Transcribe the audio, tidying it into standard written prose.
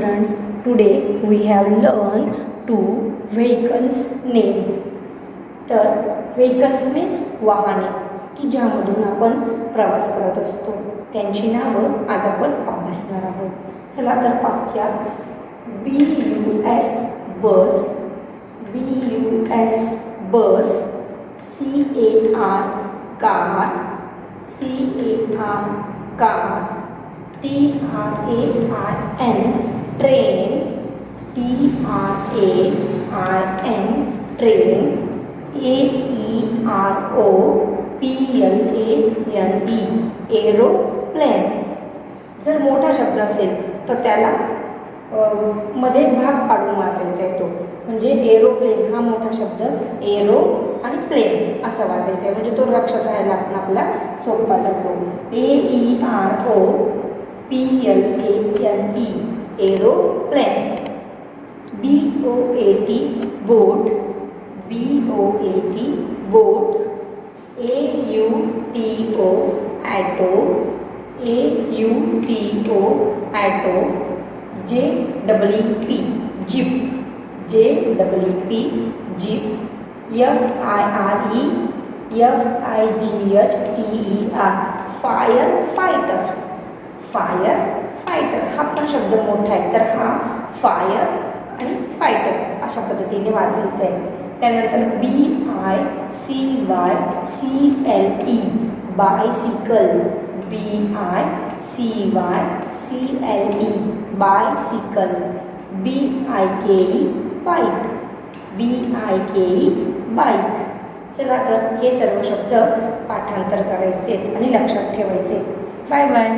students, today we have learned two vehicles name. तर vehicles means वाहने की ज्यामधून आपण प्रवास करत असतो त्यांची नावं आज आपण अभ्यासणार आहोत. चला तर पाहूया. BUS बस, BUS बस, CAR car, CAR car, TRAIN train, TRAIN train, AEROPLANE aeroplane. जर मोठा शब्द असेल तर त्याला मध्ये भाग पाडून वाचायचा आहे. तो म्हणजे एरोप्लेन हा मोठा शब्द, एरो आणि प्लेन असा वाचायचा आहे, म्हणजे तो लक्षात राहायला आपण आपला सोपा जातो. AEROPLANE aeroplane. BOAT बोट, BOAT बोट. AUTO auto, AUTO auto. JWP jeep, JWP jeep. FIRE FIGHTER fire fighter, fire fighter. हा पण शब्द मोठा आहे तर हा फायर आणि फायटर अशा पद्धतीने वाचायचं आहे. त्यानंतर BICYCLE bicycle, BICYCLE bicycle. BIKE bike, BIKE bike. चला तर हे सर्व शब्द पाठांतर करायचे आणि लक्षात ठेवायचे. Bye bye.